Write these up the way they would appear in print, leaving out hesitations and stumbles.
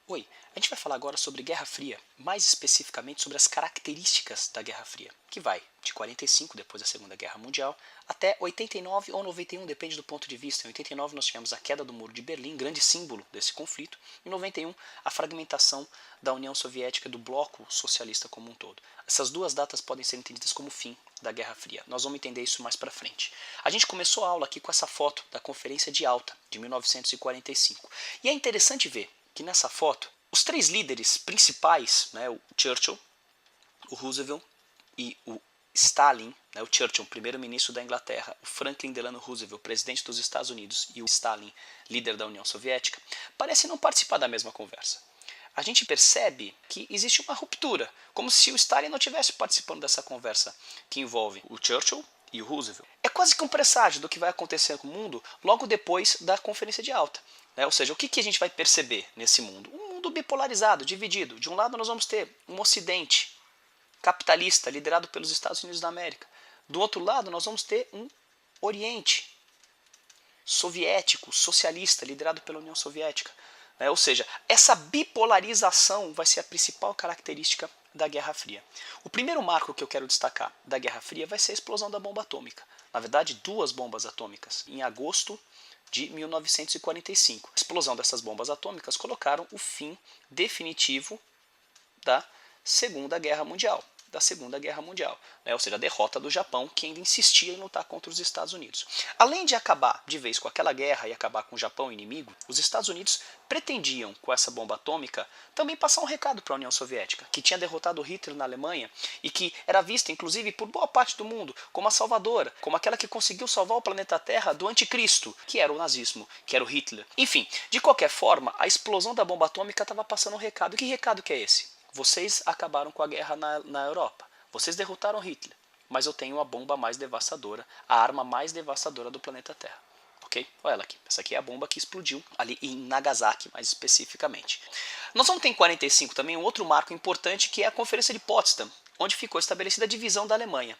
Oi, a gente vai falar agora sobre Guerra Fria, mais especificamente sobre as características da Guerra Fria, que vai de 45, depois da Segunda Guerra Mundial, até 89 ou 91, depende do ponto de vista. Em 89 nós tivemos a queda do Muro de Berlim, grande símbolo desse conflito. Em 91, a fragmentação da União Soviética e do bloco socialista como um todo. Essas duas datas podem ser entendidas como o fim da Guerra Fria. Nós vamos entender isso mais para frente. A gente começou a aula aqui com essa foto da Conferência de Alta, de 1945. E é interessante ver que nessa foto, os três líderes principais, né, o Churchill, o Roosevelt e o Stalin, né, o Churchill, primeiro-ministro da Inglaterra, o Franklin Delano Roosevelt, presidente dos Estados Unidos, e o Stalin, líder da União Soviética, parecem não participar da mesma conversa. A gente percebe que existe uma ruptura, como se o Stalin não estivesse participando dessa conversa que envolve o Churchill e o Roosevelt. É quase que um presságio do que vai acontecer com o mundo logo depois da Conferência de Alta. Ou seja, o que a gente vai perceber nesse mundo? Um mundo bipolarizado, dividido. De um lado nós vamos ter um ocidente capitalista liderado pelos Estados Unidos da América. Do outro lado nós vamos ter um oriente soviético, socialista, liderado pela União Soviética. Ou seja, essa bipolarização vai ser a principal característica da Guerra Fria. O primeiro marco que eu quero destacar da Guerra Fria vai ser a explosão da bomba atômica. Na verdade, duas bombas atômicas, em agosto de 1945. A explosão dessas bombas atômicas colocaram o fim definitivo da Segunda Guerra Mundial. Ou seja, a derrota do Japão, que ainda insistia em lutar contra os Estados Unidos. Além de acabar de vez com aquela guerra e acabar com o Japão inimigo, os Estados Unidos pretendiam, com essa bomba atômica, também passar um recado para a União Soviética, que tinha derrotado Hitler na Alemanha e que era vista, inclusive, por boa parte do mundo como a salvadora, como aquela que conseguiu salvar o planeta Terra do anticristo, que era o nazismo, que era o Hitler. Enfim, de qualquer forma, a explosão da bomba atômica estava passando um recado. Que recado que é esse? Vocês acabaram com a guerra na Europa. Vocês derrotaram Hitler. Mas eu tenho a bomba mais devastadora, a arma mais devastadora do planeta Terra. Ok? Olha ela aqui. Essa aqui é a bomba que explodiu ali em Nagasaki, mais especificamente. Nós vamos ter em 45 também um outro marco importante, que é a Conferência de Potsdam, onde ficou estabelecida a divisão da Alemanha.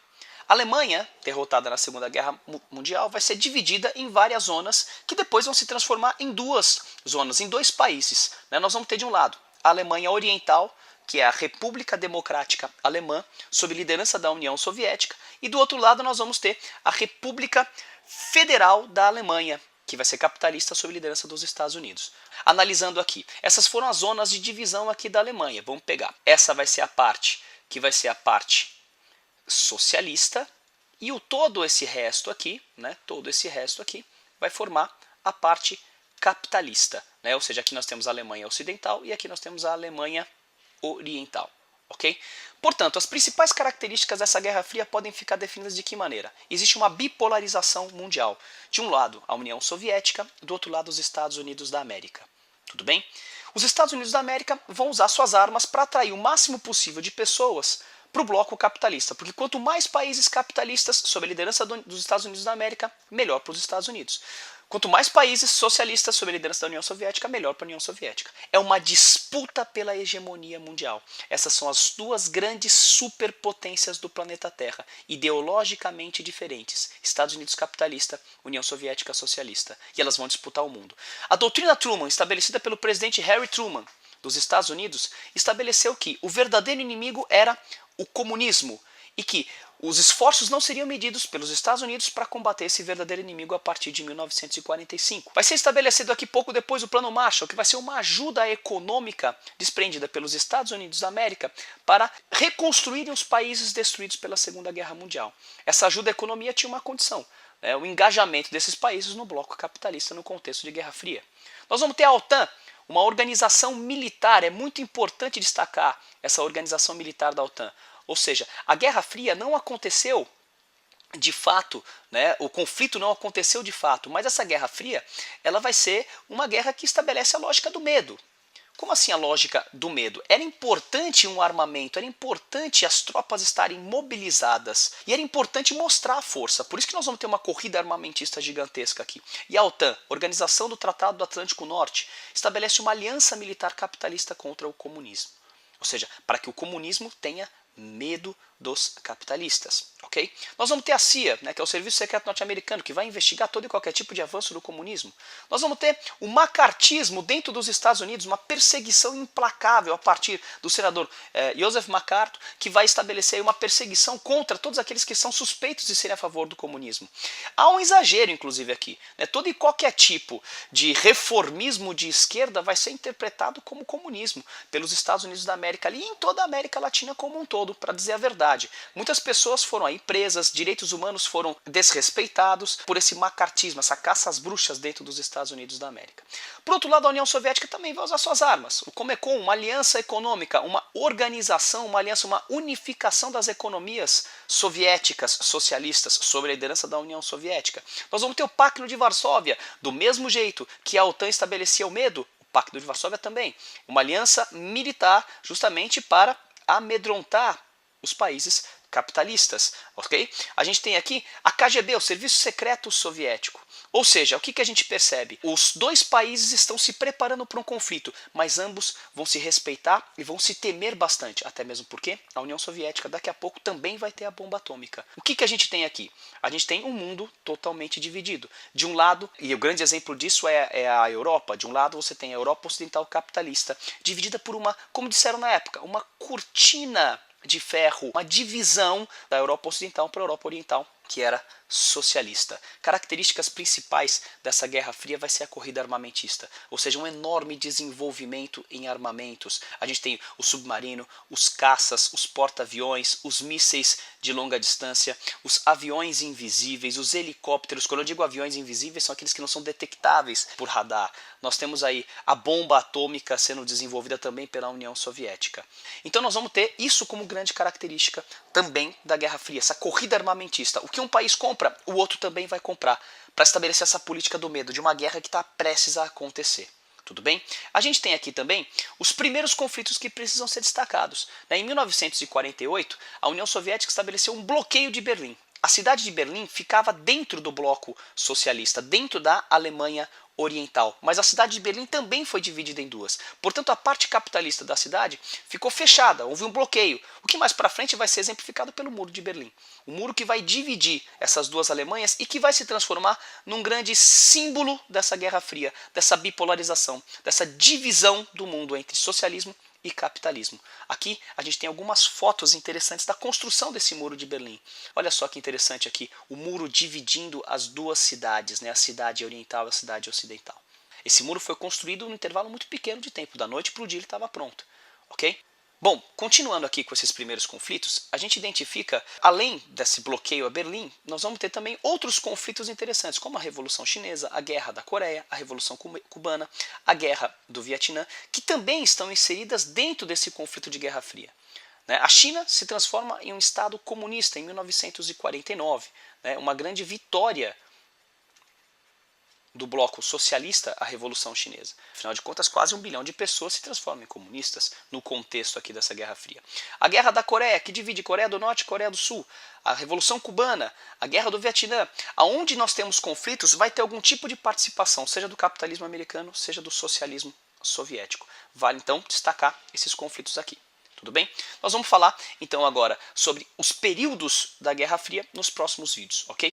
A Alemanha, derrotada na Segunda Guerra Mundial, vai ser dividida em várias zonas, que depois vão se transformar em duas zonas, em dois países. Nós vamos ter de um lado a Alemanha Oriental, que é a República Democrática Alemã, sob liderança da União Soviética, e do outro lado nós vamos ter a República Federal da Alemanha, que vai ser capitalista sob liderança dos Estados Unidos. Analisando aqui, essas foram as zonas de divisão aqui da Alemanha. Vamos pegar. Essa vai ser a parte que vai ser a parte socialista, e todo esse resto aqui, vai formar a parte capitalista. Ou seja, aqui nós temos a Alemanha Ocidental e aqui nós temos a Alemanha Oriental, ok? Portanto, as principais características dessa Guerra Fria podem ficar definidas de que maneira? Existe uma bipolarização mundial. De um lado, a União Soviética, do outro lado, os Estados Unidos da América. Tudo bem? Os Estados Unidos da América vão usar suas armas para atrair o máximo possível de pessoas para o bloco capitalista, porque quanto mais países capitalistas sob a liderança dos Estados Unidos da América, melhor para os Estados Unidos. Quanto mais países socialistas sob a liderança da União Soviética, melhor para a União Soviética. É uma disputa pela hegemonia mundial. Essas são as duas grandes superpotências do planeta Terra, ideologicamente diferentes. Estados Unidos capitalista, União Soviética socialista. E elas vão disputar o mundo. A doutrina Truman, estabelecida pelo presidente Harry Truman dos Estados Unidos, estabeleceu que o verdadeiro inimigo era o comunismo e que os esforços não seriam medidos pelos Estados Unidos para combater esse verdadeiro inimigo a partir de 1945. Vai ser estabelecido aqui pouco depois o Plano Marshall, que vai ser uma ajuda econômica desprendida pelos Estados Unidos da América para reconstruírem os países destruídos pela Segunda Guerra Mundial. Essa ajuda à economia tinha uma condição, o engajamento desses países no bloco capitalista no contexto de Guerra Fria. Nós vamos ter a OTAN, uma organização militar. É muito importante destacar essa organização militar da OTAN. Ou seja, a Guerra Fria não aconteceu de fato, o conflito não aconteceu de fato, mas essa Guerra Fria ela vai ser uma guerra que estabelece a lógica do medo. Como assim a lógica do medo? Era importante um armamento, era importante as tropas estarem mobilizadas e era importante mostrar a força. Por isso que nós vamos ter uma corrida armamentista gigantesca aqui. E a OTAN, Organização do Tratado do Atlântico Norte, estabelece uma aliança militar capitalista contra o comunismo. Ou seja, para que o comunismo tenha medo dos capitalistas, ok? Nós vamos ter a CIA, né, que é o Serviço Secreto Norte-Americano, que vai investigar todo e qualquer tipo de avanço do comunismo. Nós vamos ter o macartismo dentro dos Estados Unidos, uma perseguição implacável a partir do senador Joseph McCarthy, que vai estabelecer uma perseguição contra todos aqueles que são suspeitos de serem a favor do comunismo. Há um exagero, inclusive, aqui, né? Todo e qualquer tipo de reformismo de esquerda vai ser interpretado como comunismo pelos Estados Unidos da América ali e em toda a América Latina como um todo, para dizer a verdade. Muitas pessoas foram aí presas, direitos humanos foram desrespeitados por esse macartismo, essa caça às bruxas dentro dos Estados Unidos da América. Por outro lado, a União Soviética também vai usar suas armas. O Comecon, uma aliança econômica, uma organização, uma aliança, uma unificação das economias soviéticas, socialistas, sob a liderança da União Soviética. Nós vamos ter o Pacto de Varsóvia, do mesmo jeito que a OTAN estabelecia o medo, o Pacto de Varsóvia também. Uma aliança militar justamente para amedrontar os países capitalistas, ok? A gente tem aqui a KGB, o Serviço Secreto Soviético. Ou seja, o que a gente percebe? Os dois países estão se preparando para um conflito, mas ambos vão se respeitar e vão se temer bastante, até mesmo porque a União Soviética daqui a pouco também vai ter a bomba atômica. O que a gente tem aqui? A gente tem um mundo totalmente dividido. De um lado, e o grande exemplo disso é a Europa, de um lado você tem a Europa Ocidental capitalista, dividida por uma, como disseram na época, uma cortina de ferro, uma divisão da Europa Ocidental para a Europa Oriental, que era socialista. Características principais dessa Guerra Fria vai ser a corrida armamentista, ou seja, um enorme desenvolvimento em armamentos. A gente tem o submarino, os caças, os porta-aviões, os mísseis de longa distância, os aviões invisíveis, os helicópteros. Quando eu digo aviões invisíveis, são aqueles que não são detectáveis por radar. Nós temos aí a bomba atômica sendo desenvolvida também pela União Soviética. Então nós vamos ter isso como grande característica também da Guerra Fria, essa corrida armamentista. O que um país compra, o outro também vai comprar, para estabelecer essa política do medo, de uma guerra que está prestes a acontecer. Tudo bem? A gente tem aqui também os primeiros conflitos que precisam ser destacados. Em 1948, a União Soviética estabeleceu um bloqueio de Berlim. A cidade de Berlim ficava dentro do bloco socialista, dentro da Alemanha Oriental, mas a cidade de Berlim também foi dividida em duas. Portanto, a parte capitalista da cidade ficou fechada, houve um bloqueio, o que mais para frente vai ser exemplificado pelo Muro de Berlim. O muro que vai dividir essas duas Alemanhas e que vai se transformar num grande símbolo dessa Guerra Fria, dessa bipolarização, dessa divisão do mundo entre socialismo e capitalismo. Aqui a gente tem algumas fotos interessantes da construção desse Muro de Berlim. Olha só que interessante aqui, o muro dividindo as duas cidades, né, a cidade oriental e a cidade ocidental. Esse muro foi construído num intervalo muito pequeno de tempo, da noite para o dia ele estava pronto, ok? Bom, continuando aqui com esses primeiros conflitos, a gente identifica, além desse bloqueio a Berlim, nós vamos ter também outros conflitos interessantes, como a Revolução Chinesa, a Guerra da Coreia, a Revolução Cubana, a Guerra do Vietnã, que também estão inseridas dentro desse conflito de Guerra Fria. A China se transforma em um Estado comunista em 1949, uma grande vitória do bloco socialista à Revolução Chinesa. Afinal de contas, quase 1 bilhão de pessoas se transformam em comunistas no contexto aqui dessa Guerra Fria. A Guerra da Coreia, que divide Coreia do Norte e Coreia do Sul. A Revolução Cubana, a Guerra do Vietnã. Aonde nós temos conflitos, vai ter algum tipo de participação, seja do capitalismo americano, seja do socialismo soviético. Vale então destacar esses conflitos aqui. Tudo bem? Nós vamos falar então agora sobre os períodos da Guerra Fria nos próximos vídeos, ok?